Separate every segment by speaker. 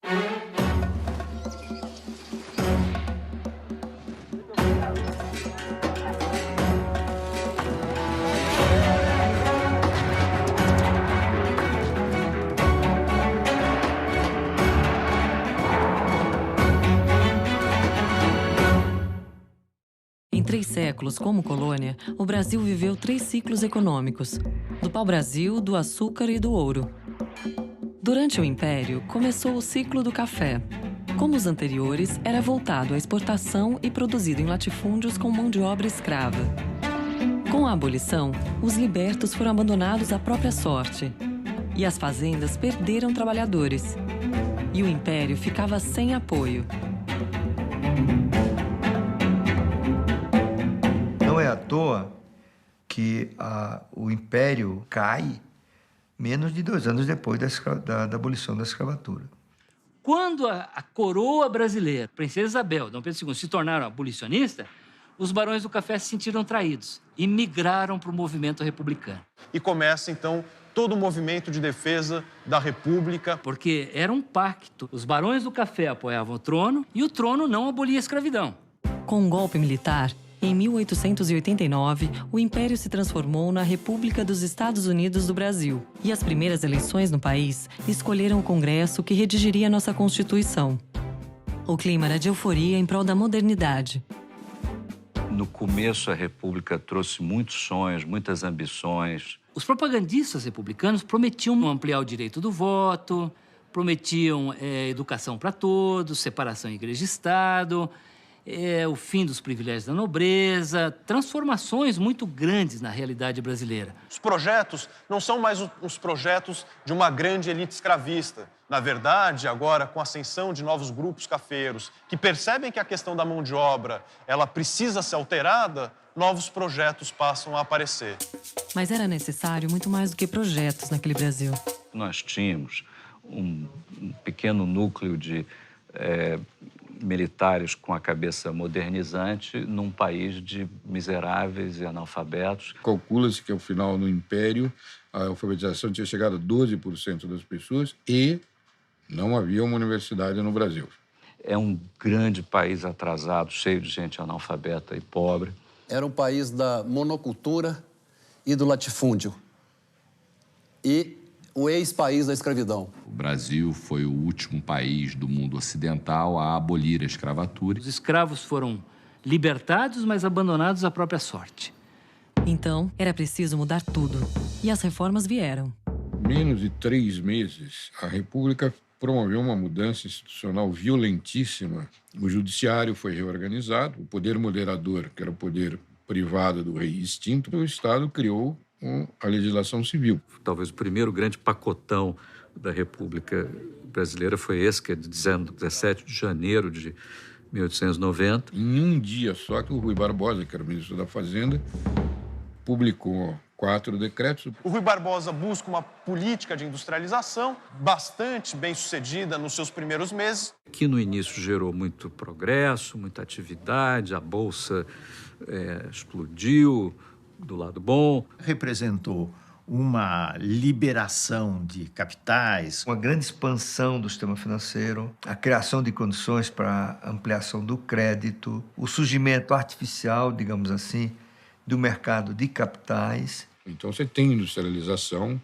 Speaker 1: Em 3 séculos como colônia, o Brasil viveu 3 ciclos econômicos: do pau-brasil, do açúcar e do ouro. Durante o Império, começou o ciclo do café. Como os anteriores, era voltado à exportação e produzido em latifúndios com mão de obra escrava. Com a abolição, os libertos foram abandonados à própria sorte. E as fazendas perderam trabalhadores. E o Império ficava sem apoio.
Speaker 2: Não é à toa que o Império cai menos de 2 anos depois da abolição da escravatura.
Speaker 3: Quando a coroa brasileira, Princesa Isabel, Dom Pedro II, se tornaram abolicionistas, os barões do café se sentiram traídos e migraram para o movimento republicano.
Speaker 4: E começa, então, todo o movimento de defesa da República.
Speaker 3: Porque era um pacto. Os barões do café apoiavam o trono e o trono não abolia a escravidão.
Speaker 1: Com um golpe militar, em 1889, o Império se transformou na República dos Estados Unidos do Brasil. E as primeiras eleições no país escolheram o Congresso que redigiria nossa Constituição. O clima era de euforia em prol da modernidade.
Speaker 5: No começo, a República trouxe muitos sonhos, muitas ambições.
Speaker 3: Os propagandistas republicanos prometiam ampliar o direito do voto, prometiam educação para todos, separação igreja e Estado, o fim dos privilégios da nobreza, transformações muito grandes na realidade brasileira.
Speaker 4: Os projetos não são mais os projetos de uma grande elite escravista. Na verdade, agora, com a ascensão de novos grupos cafeiros, que percebem que a questão da mão de obra ela precisa ser alterada, novos projetos passam a aparecer.
Speaker 1: Mas era necessário muito mais do que projetos naquele Brasil.
Speaker 5: Nós tínhamos um pequeno núcleo de militares com a cabeça modernizante num país de miseráveis e analfabetos.
Speaker 6: Calcula-se que, ao final, no Império, a alfabetização tinha chegado a 12% das pessoas e não havia uma universidade no Brasil.
Speaker 5: É um grande país atrasado, cheio de gente analfabeta e pobre.
Speaker 7: Era um país da monocultura e do latifúndio. E o ex-país da escravidão.
Speaker 8: O Brasil foi o último país do mundo ocidental a abolir a escravatura.
Speaker 3: Os escravos foram libertados, mas abandonados à própria sorte.
Speaker 1: Então, era preciso mudar tudo. E as reformas vieram.
Speaker 6: Menos de 3 meses, a República promoveu uma mudança institucional violentíssima. O judiciário foi reorganizado, o poder moderador, que era o poder privado do rei, extinto. O Estado criou a legislação civil.
Speaker 5: Talvez o primeiro grande pacotão da República Brasileira foi esse, que é de 17 de janeiro de 1890.
Speaker 6: Em um dia só que o Rui Barbosa, que era o ministro da Fazenda, publicou 4 decretos.
Speaker 4: O Rui Barbosa busca uma política de industrialização bastante bem-sucedida nos seus primeiros meses.
Speaker 5: Que no início gerou muito progresso, muita atividade, a Bolsa explodiu do lado bom.
Speaker 2: Representou uma liberação de capitais, uma grande expansão do sistema financeiro, a criação de condições para a ampliação do crédito, o surgimento artificial, digamos assim, do mercado de capitais.
Speaker 6: Então você tem industrialização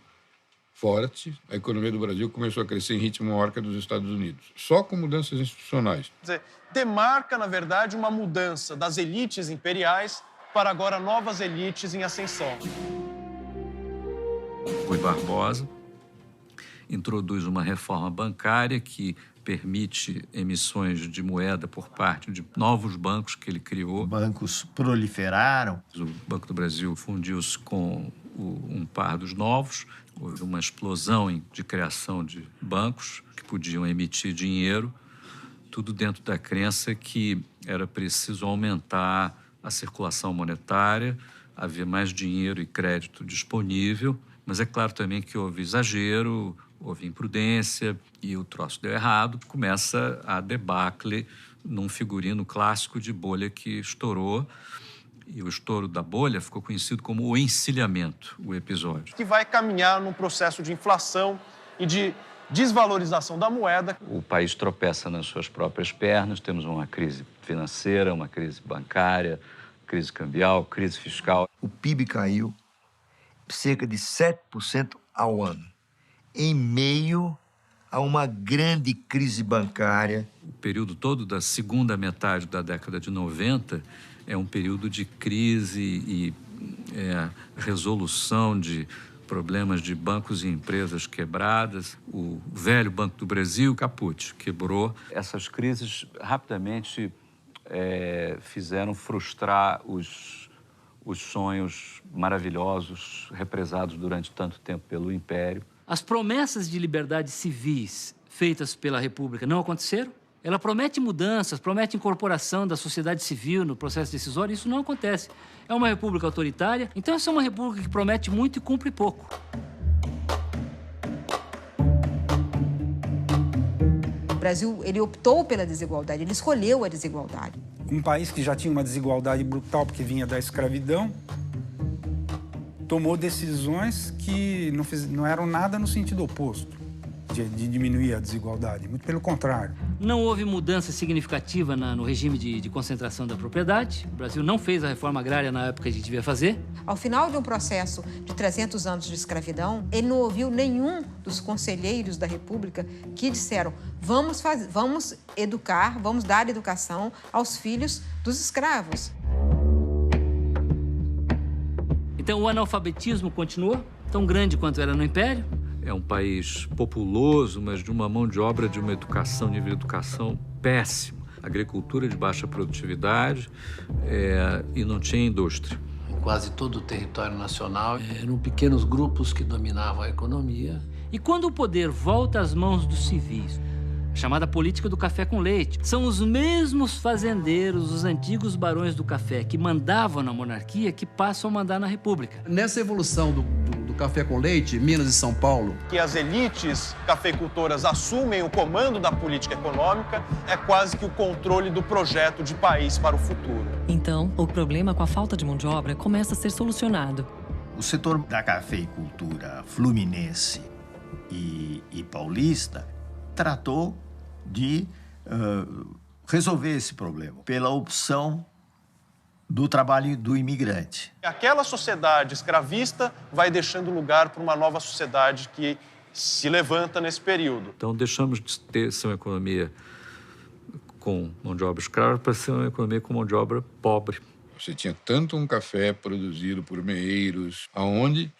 Speaker 6: forte, a economia do Brasil começou a crescer em ritmo maior que a dos Estados Unidos, só com mudanças institucionais.
Speaker 4: Quer dizer, demarca, na verdade, uma mudança das elites imperiais para agora novas elites em ascensão.
Speaker 5: Rui Barbosa introduz uma reforma bancária que permite emissões de moeda por parte de novos bancos que ele criou.
Speaker 2: Bancos proliferaram.
Speaker 5: O Banco do Brasil fundiu-se com um par dos novos. Houve uma explosão de criação de bancos que podiam emitir dinheiro, tudo dentro da crença que era preciso aumentar a circulação monetária, haver mais dinheiro e crédito disponível, mas é claro também que houve exagero, houve imprudência e o troço deu errado. Começa a debacle num figurino clássico de bolha que estourou, e o estouro da bolha ficou conhecido como o encilhamento, o episódio.
Speaker 4: Que vai caminhar num processo de inflação e de desvalorização da moeda.
Speaker 5: O país tropeça nas suas próprias pernas, temos uma crise financeira, uma crise bancária, crise cambial, crise fiscal.
Speaker 2: O PIB caiu cerca de 7% ao ano, em meio a uma grande crise bancária.
Speaker 5: O período todo da segunda metade da década de 90 é um período de crise e resolução de problemas de bancos e empresas quebradas. O velho Banco do Brasil, Caput, quebrou. Essas crises rapidamente fizeram frustrar os sonhos maravilhosos represados durante tanto tempo pelo Império.
Speaker 3: As promessas de liberdades civis feitas pela República não aconteceram. Ela promete mudanças, promete incorporação da sociedade civil no processo decisório. Isso não acontece. É uma república autoritária. Então, essa é uma república que promete muito e cumpre pouco.
Speaker 9: O Brasil, ele optou pela desigualdade, ele escolheu a desigualdade.
Speaker 10: Um país que já tinha uma desigualdade brutal porque vinha da escravidão, tomou decisões que não eram nada no sentido oposto de diminuir a desigualdade, muito pelo contrário.
Speaker 3: Não houve mudança significativa no regime de concentração da propriedade. O Brasil não fez a reforma agrária na época que a gente devia fazer.
Speaker 9: Ao final de um processo de 300 anos de escravidão, ele não ouviu nenhum dos conselheiros da República que disseram: vamos educar, vamos dar educação aos filhos dos escravos.
Speaker 3: Então, o analfabetismo continuou, tão grande quanto era no Império.
Speaker 5: É um país populoso, mas de uma mão de obra, de uma educação, nível de educação péssimo. Agricultura de baixa produtividade e não tinha indústria.
Speaker 11: Em quase todo o território nacional, eram pequenos grupos que dominavam a economia.
Speaker 3: E quando o poder volta às mãos dos civis, a chamada política do café com leite, são os mesmos fazendeiros, os antigos barões do café, que mandavam na monarquia, que passam a mandar na República.
Speaker 7: Nessa evolução do café com leite, Minas e São Paulo,
Speaker 4: Que as elites cafeicultoras assumem o comando da política econômica é quase que o controle do projeto de país para o futuro.
Speaker 1: Então, o problema com a falta de mão de obra começa a ser solucionado.
Speaker 2: O setor da cafeicultura fluminense e paulista tratou de resolver esse problema pela opção do trabalho do imigrante.
Speaker 4: Aquela sociedade escravista vai deixando lugar para uma nova sociedade que se levanta nesse período.
Speaker 5: Então, deixamos de ser uma economia com mão de obra escrava para ser uma economia com mão de obra pobre.
Speaker 6: Você tinha tanto um café produzido por meeiros, aonde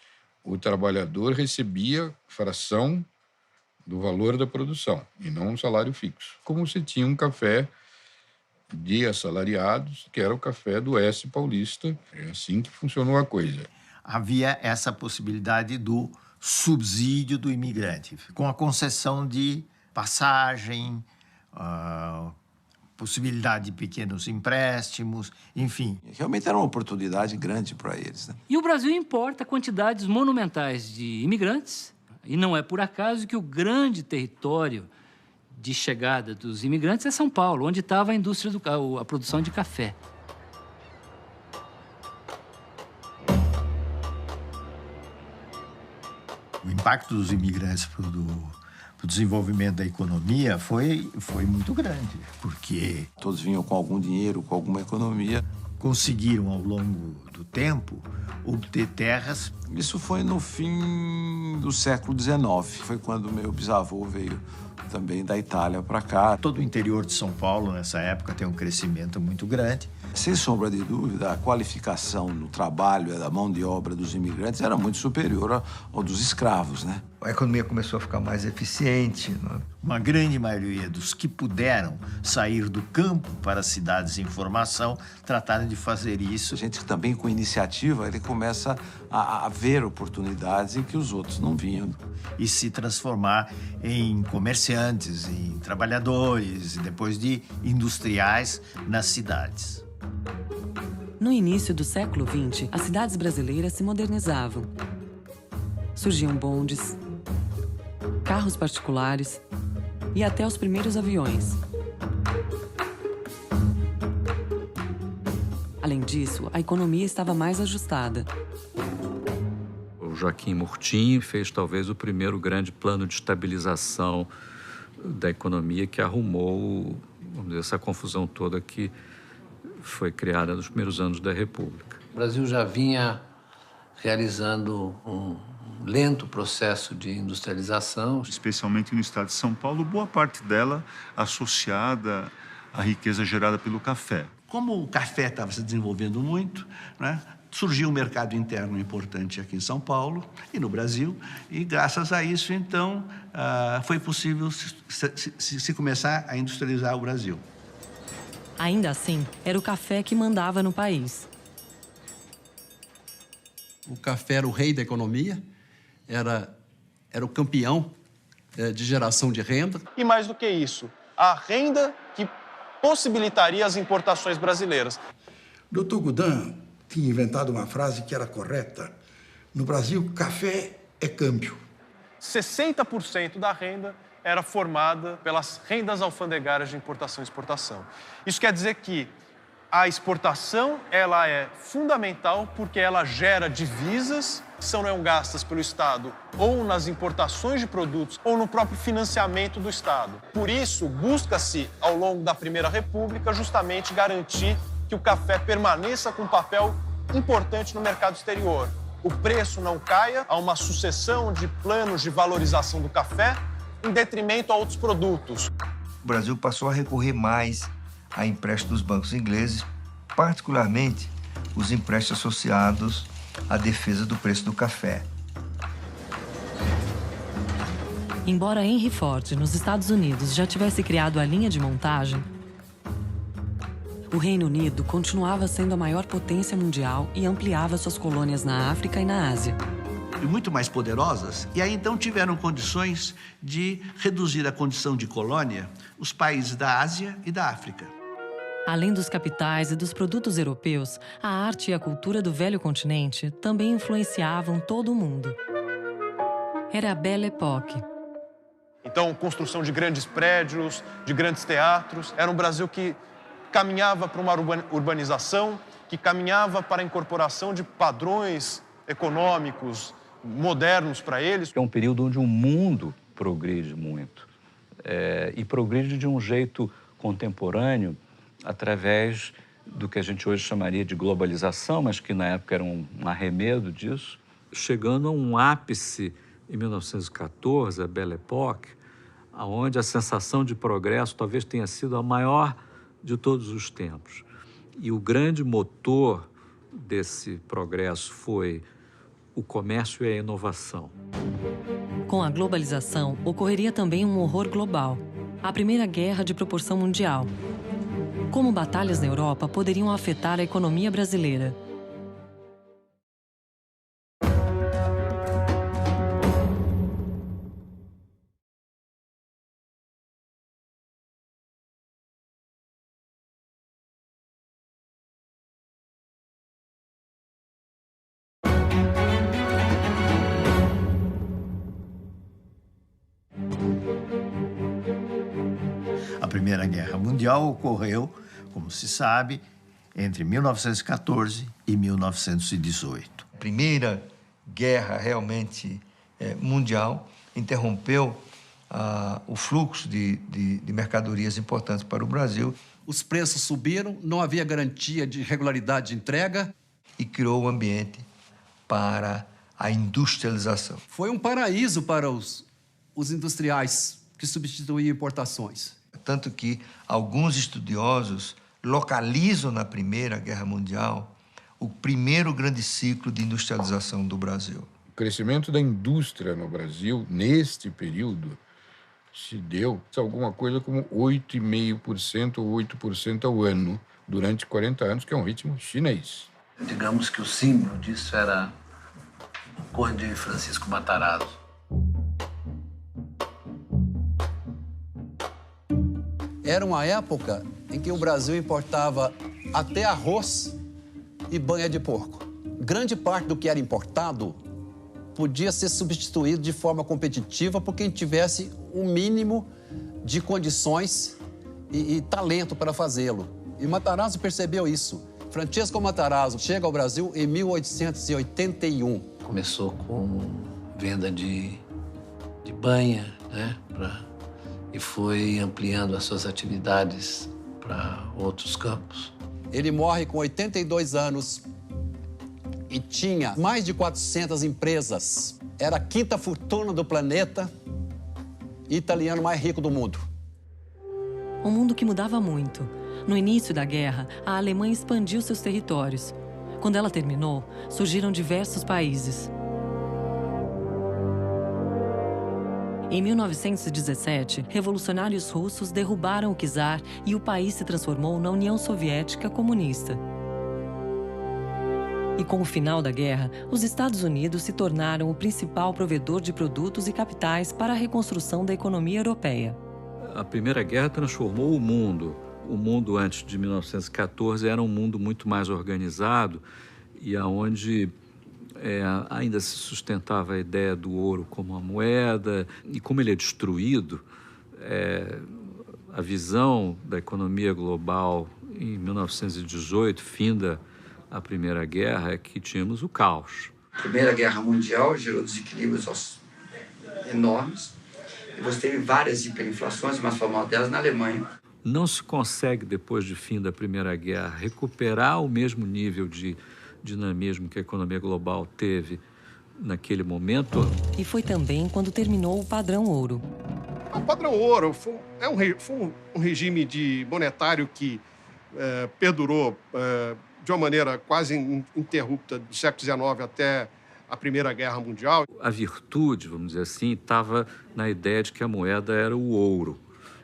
Speaker 6: o trabalhador recebia fração do valor da produção, e não um salário fixo. Como você tinha um café de assalariados, que era o café do Oeste Paulista. É assim que funcionou a coisa.
Speaker 2: Havia essa possibilidade do subsídio do imigrante, com a concessão de passagem, possibilidade de pequenos empréstimos, enfim.
Speaker 11: Realmente era uma oportunidade grande para eles, né?
Speaker 3: E o Brasil importa quantidades monumentais de imigrantes, e não é por acaso que o grande território de chegada dos imigrantes é São Paulo, onde estava a indústria a produção de café.
Speaker 2: O impacto dos imigrantes para o desenvolvimento da economia foi muito grande, porque
Speaker 11: Todos vinham com algum dinheiro, com alguma economia.
Speaker 2: conseguiram, ao longo do tempo, obter terras.
Speaker 11: Isso foi no fim do século XIX. Foi quando meu bisavô veio também da Itália para cá.
Speaker 2: Todo o interior de São Paulo, nessa época, tem um crescimento muito grande.
Speaker 11: Sem sombra de dúvida, a qualificação no trabalho da mão de obra dos imigrantes era muito superior ao dos escravos, né?
Speaker 2: A economia começou a ficar mais eficiente, né? Uma grande maioria dos que puderam sair do campo para as cidades em formação trataram de fazer isso.
Speaker 11: A gente também, com iniciativa, ele começa a ver oportunidades em que os outros não vinham.
Speaker 2: E se transformar em comerciantes, em trabalhadores, e depois de industriais nas cidades.
Speaker 1: No início do século XX, as cidades brasileiras se modernizavam. Surgiam bondes, carros particulares e até os primeiros aviões. Além disso, a economia estava mais ajustada.
Speaker 5: O Joaquim Murtinho fez talvez o primeiro grande plano de estabilização da economia que arrumou, vamos dizer, essa confusão toda que foi criada nos primeiros anos da República.
Speaker 12: O Brasil já vinha realizando um lento processo de industrialização.
Speaker 13: Especialmente no estado de São Paulo, boa parte dela associada à riqueza gerada pelo café.
Speaker 14: Como o café estava se desenvolvendo muito, né, surgiu um mercado interno importante aqui em São Paulo e no Brasil, e graças a isso, então, foi possível se começar a industrializar o Brasil.
Speaker 1: Ainda assim, era o café que mandava no país.
Speaker 7: O café era o rei da economia, era o campeão de geração de renda.
Speaker 4: E mais do que isso, a renda que possibilitaria as importações brasileiras.
Speaker 15: Dr. Goudin tinha inventado uma frase que era correta. No Brasil, café é câmbio.
Speaker 4: 60% da renda era formada pelas rendas alfandegárias de importação e exportação. Isso quer dizer que a exportação ela é fundamental porque ela gera divisas que são gastas pelo Estado ou nas importações de produtos ou no próprio financiamento do Estado. Por isso, busca-se, ao longo da Primeira República, justamente garantir que o café permaneça com um papel importante no mercado exterior. O preço não caia, há uma sucessão de planos de valorização do café em detrimento a outros produtos.
Speaker 2: O Brasil passou a recorrer mais a empréstimos dos bancos ingleses, particularmente os empréstimos associados à defesa do preço do café.
Speaker 1: Embora Henry Ford, nos Estados Unidos, já tivesse criado a linha de montagem, o Reino Unido continuava sendo a maior potência mundial e ampliava suas colônias na África e na Ásia.
Speaker 14: E muito mais poderosas, e aí então tiveram condições de reduzir a condição de colônia os países da Ásia e da África.
Speaker 1: Além dos capitais e dos produtos europeus, a arte e a cultura do velho continente também influenciavam todo o mundo. Era a Belle Époque.
Speaker 4: Então, construção de grandes prédios, de grandes teatros. Era um Brasil que caminhava para uma urbanização, que caminhava para a incorporação de padrões econômicos modernos para eles.
Speaker 5: É um período onde o mundo progride muito. E progride de um jeito contemporâneo, através do que a gente hoje chamaria de globalização, mas que na época era um arremedo disso, chegando a um ápice em 1914, a Belle Époque, onde a sensação de progresso talvez tenha sido a maior de todos os tempos. E o grande motor desse progresso foi o comércio e a inovação.
Speaker 1: Com a globalização, ocorreria também um horror global, a Primeira Guerra de proporção mundial. Como batalhas na Europa poderiam afetar a economia brasileira?
Speaker 2: A Primeira Guerra Mundial ocorreu, como se sabe, entre 1914 e 1918. A Primeira Guerra realmente mundial interrompeu o fluxo de mercadorias importantes para o Brasil.
Speaker 7: Os preços subiram, não havia garantia de regularidade de entrega.
Speaker 2: E criou o ambiente para a industrialização.
Speaker 7: Foi um paraíso para os industriais que substituíam importações.
Speaker 2: Tanto que alguns estudiosos localizam na Primeira Guerra Mundial o primeiro grande ciclo de industrialização do Brasil.
Speaker 6: O crescimento da indústria no Brasil, neste período, se deu alguma coisa como 8,5% ou 8% ao ano, durante 40 anos, que é um ritmo chinês.
Speaker 12: Digamos que o símbolo disso era o Conde Francisco Matarazzo.
Speaker 7: Era uma época em que o Brasil importava até arroz e banha de porco. Grande parte do que era importado podia ser substituído de forma competitiva por quem tivesse um mínimo de condições e talento para fazê-lo. E Matarazzo percebeu isso. Francesco Matarazzo chega ao Brasil em 1881.
Speaker 12: Começou com venda de banha, né? E foi ampliando as suas atividades para outros campos.
Speaker 7: Ele morre com 82 anos e tinha mais de 400 empresas. Era a quinta fortuna do planeta e italiano mais rico do mundo.
Speaker 1: Um mundo que mudava muito. No início da guerra, a Alemanha expandiu seus territórios. Quando ela terminou, surgiram diversos países. Em 1917, revolucionários russos derrubaram o czar e o país se transformou na União Soviética Comunista. E com o final da guerra, os Estados Unidos se tornaram o principal provedor de produtos e capitais para a reconstrução da economia europeia.
Speaker 5: A Primeira Guerra transformou o mundo. O mundo antes de 1914 era um mundo muito mais organizado e onde ainda se sustentava a ideia do ouro como uma moeda. E como ele é destruído, a visão da economia global em 1918, finda a Primeira Guerra, é que tínhamos o caos.
Speaker 16: A Primeira Guerra Mundial gerou desequilíbrios enormes. E você teve várias hiperinflações, mais famosa delas na Alemanha.
Speaker 5: Não se consegue, depois de fim da Primeira Guerra, recuperar o mesmo nível de dinamismo que a economia global teve naquele momento.
Speaker 1: E foi também quando terminou o padrão ouro.
Speaker 4: O padrão ouro foi um regime monetário que perdurou de uma maneira quase ininterrupta do século XIX até a Primeira Guerra Mundial.
Speaker 5: A virtude, vamos dizer assim, estava na ideia de que a moeda era o ouro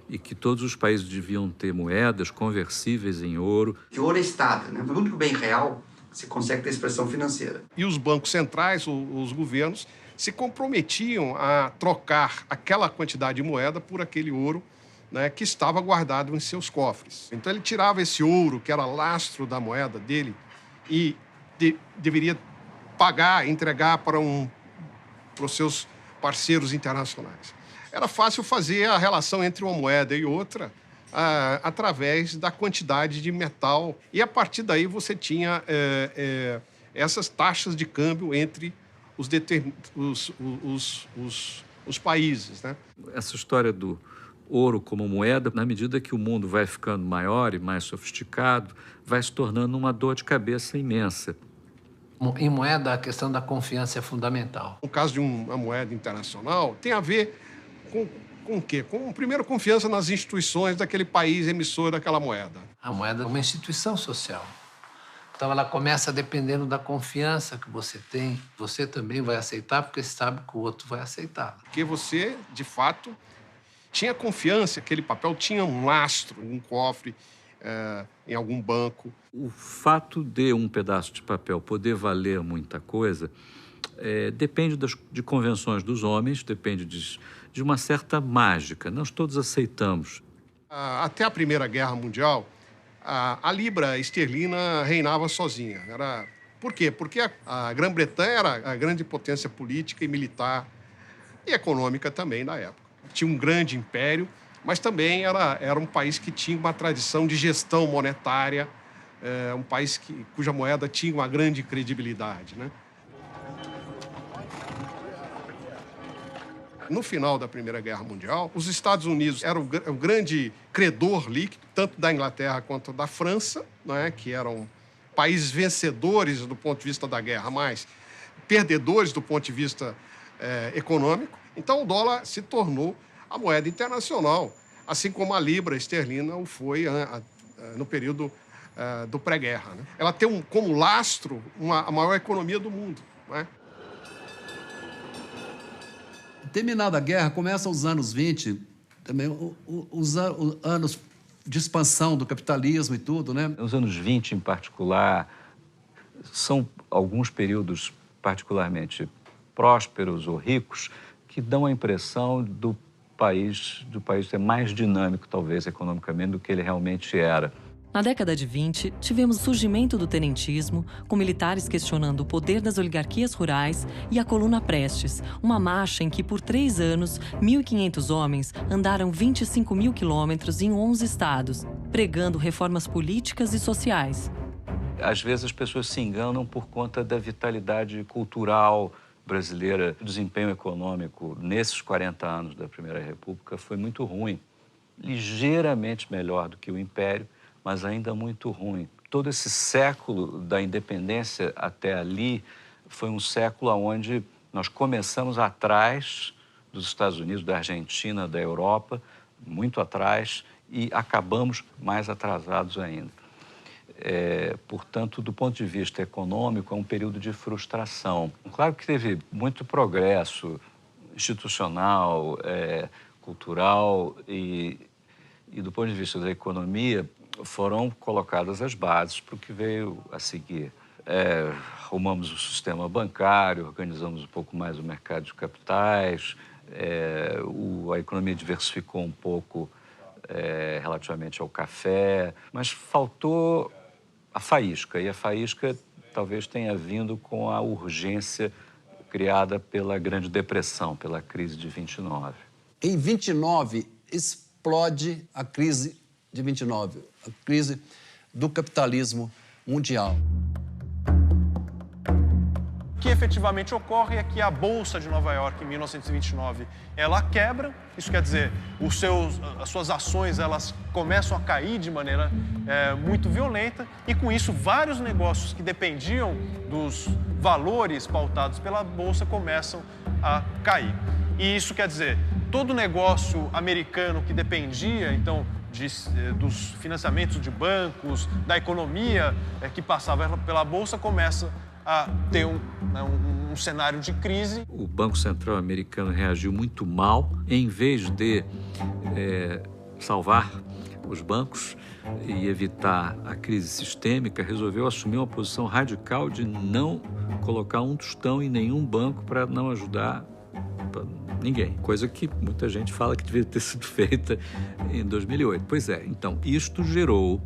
Speaker 5: e que todos os países deviam ter moedas conversíveis em ouro.
Speaker 16: Que o ouro é estável, né? O único bem real que se consegue ter expressão financeira.
Speaker 4: E os bancos centrais, os governos, se comprometiam a trocar aquela quantidade de moeda por aquele ouro, né, que estava guardado em seus cofres. Então ele tirava esse ouro, que era lastro da moeda dele, e deveria pagar, entregar para os seus parceiros internacionais. Era fácil fazer a relação entre uma moeda e outra através da quantidade de metal. E, a partir daí, você tinha essas taxas de câmbio entre os países, né?
Speaker 5: Essa história do ouro como moeda, na medida que o mundo vai ficando maior e mais sofisticado, vai se tornando uma dor de cabeça imensa.
Speaker 12: Em moeda, a questão da confiança é fundamental.
Speaker 4: No caso de uma moeda internacional, tem a ver com o quê? Com, primeiro, confiança nas instituições daquele país emissor daquela moeda.
Speaker 12: A moeda é uma instituição social. Então, ela começa dependendo da confiança que você tem. Você também vai aceitar, porque sabe que o outro vai aceitar.
Speaker 4: Porque você, de fato, tinha confiança, aquele papel tinha um lastro, um cofre, em algum banco.
Speaker 5: O fato de um pedaço de papel poder valer muita coisa depende de convenções dos homens, depende de uma certa mágica. Nós todos aceitamos.
Speaker 4: Até a Primeira Guerra Mundial, a libra esterlina reinava sozinha. Por quê? Porque a Grã-Bretanha era a grande potência política e militar e econômica também da época. Tinha um grande império, mas também era um país que tinha uma tradição de gestão monetária, um país cuja moeda tinha uma grande credibilidade, né? No final da Primeira Guerra Mundial, os Estados Unidos eram o grande credor líquido, tanto da Inglaterra quanto da França, né, que eram países vencedores do ponto de vista da guerra, mas perdedores do ponto de vista econômico. Então, o dólar se tornou a moeda internacional, assim como a libra esterlina o foi no período do pré-guerra, né? Ela tem como lastro a maior economia do mundo, né?
Speaker 7: Terminada a guerra, começam os anos 20, também os anos de expansão do capitalismo e tudo, né?
Speaker 5: Os anos 20, em particular, são alguns períodos particularmente prósperos ou ricos que dão a impressão do país ser mais dinâmico, talvez, economicamente, do que ele realmente era.
Speaker 1: Na década de 20, tivemos o surgimento do tenentismo, com militares questionando o poder das oligarquias rurais, e a Coluna Prestes, uma marcha em que, por 3 anos, 1.500 homens andaram 25 mil quilômetros em 11 estados, pregando reformas políticas e sociais.
Speaker 5: Às vezes as pessoas se enganam por conta da vitalidade cultural brasileira, o desempenho econômico nesses 40 anos da Primeira República foi muito ruim. Ligeiramente melhor do que o Império, mas ainda muito ruim. Todo esse século da independência até ali foi um século onde nós começamos atrás dos Estados Unidos, da Argentina, da Europa, muito atrás, e acabamos mais atrasados ainda. Portanto, do ponto de vista econômico, é um período de frustração. Claro que teve muito progresso institucional, cultural e do ponto de vista da economia, foram colocadas as bases para o que veio a seguir. Arrumamos o sistema bancário, organizamos um pouco mais o mercado de capitais, a economia diversificou um pouco relativamente ao café, mas faltou a faísca, e a faísca talvez tenha vindo com a urgência criada pela Grande Depressão, pela crise de 29.
Speaker 7: Em 29, explode a crise de 29, a crise do capitalismo mundial.
Speaker 4: O que efetivamente ocorre é que a Bolsa de Nova York, em 1929, ela quebra. Isso quer dizer, as suas ações elas começam a cair de maneira muito violenta e, com isso, vários negócios que dependiam dos valores pautados pela Bolsa começam a cair. E isso quer dizer, todo negócio americano que dependia, então, dos financiamentos de bancos, da economia que passava pela Bolsa, começa a ter um cenário de crise.
Speaker 5: O Banco Central americano reagiu muito mal. Em vez de salvar os bancos e evitar a crise sistêmica, resolveu assumir uma posição radical de não colocar um tostão em nenhum banco para não ajudar ninguém. Coisa que muita gente fala que devia ter sido feita em 2008. Pois é, então, isto gerou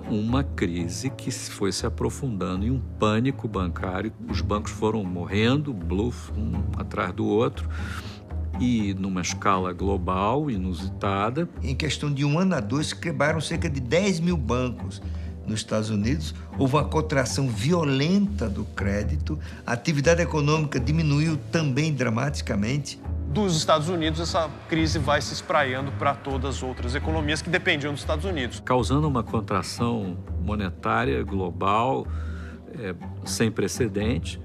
Speaker 5: uma crise que foi se aprofundando em um pânico bancário. Os bancos foram morrendo, bluff, um atrás do outro, e numa escala global, inusitada.
Speaker 2: Em questão de 1 ano a 2, quebraram cerca de 10 mil bancos nos Estados Unidos. Houve uma contração violenta do crédito, a atividade econômica diminuiu também dramaticamente.
Speaker 4: Dos Estados Unidos, essa crise vai se espraiando para todas as outras economias que dependiam dos Estados Unidos.
Speaker 5: Causando uma contração monetária global sem precedente,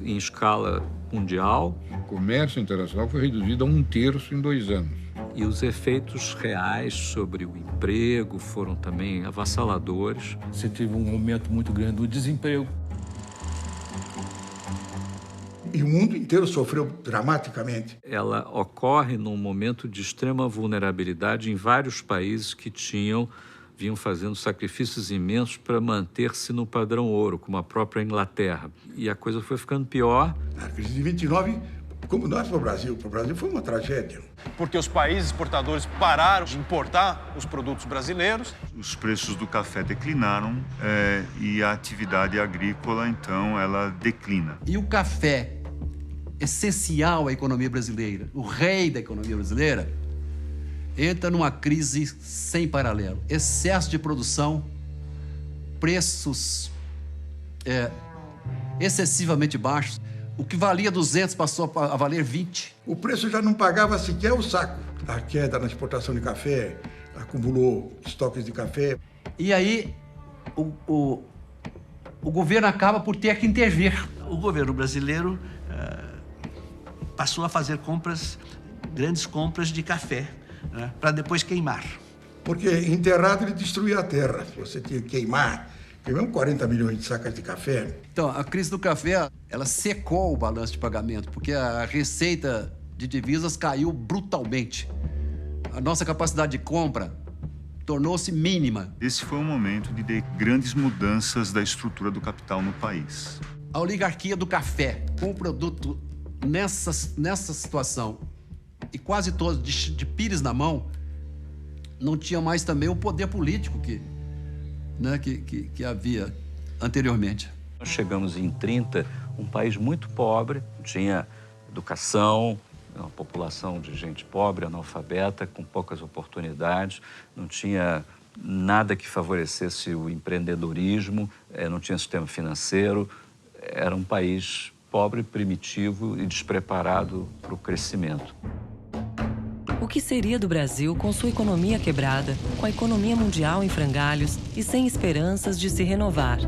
Speaker 5: em escala mundial.
Speaker 6: O comércio internacional foi reduzido a 1/3 em 2 anos.
Speaker 5: E os efeitos reais sobre o emprego foram também avassaladores.
Speaker 17: Você teve um aumento muito grande do desemprego.
Speaker 15: E o mundo inteiro sofreu dramaticamente.
Speaker 5: Ela ocorre num momento de extrema vulnerabilidade em vários países que vinham fazendo sacrifícios imensos para manter-se no padrão ouro, como a própria Inglaterra. E a coisa foi ficando pior.
Speaker 15: A crise de 29, como nós para o Brasil foi uma tragédia.
Speaker 4: Porque os países exportadores pararam de importar os produtos brasileiros.
Speaker 13: Os preços do café declinaram e a atividade agrícola, então, ela declina.
Speaker 7: E o café, essencial à economia brasileira, o rei da economia brasileira, entra numa crise sem paralelo. Excesso de produção, preços excessivamente baixos. O que valia 200 passou a valer 20.
Speaker 15: O preço já não pagava sequer o saco. A queda na exportação de café acumulou estoques de café.
Speaker 7: E aí o governo acaba por ter que intervir.
Speaker 14: O governo brasileiro passou a fazer grandes compras de café, né, para depois queimar.
Speaker 15: Porque enterrado ele destruía a terra. Você tinha que queimar. Queimamos 40 milhões de sacas de café.
Speaker 7: Então, a crise do café, ela secou o balanço de pagamento, porque a receita de divisas caiu brutalmente. A nossa capacidade de compra tornou-se mínima.
Speaker 13: Esse foi um momento de grandes mudanças da estrutura do capital no país.
Speaker 7: A oligarquia do café, com o produto nessa situação, e quase todos de pires na mão, não tinha mais também o poder político que havia anteriormente.
Speaker 5: Nós chegamos em 30, um país muito pobre, tinha educação, uma população de gente pobre, analfabeta, com poucas oportunidades, não tinha nada que favorecesse o empreendedorismo, não tinha sistema financeiro, era um país pobre, primitivo e despreparado para o crescimento.
Speaker 1: O que seria do Brasil com sua economia quebrada, com a economia mundial em frangalhos e sem esperanças de se renovar?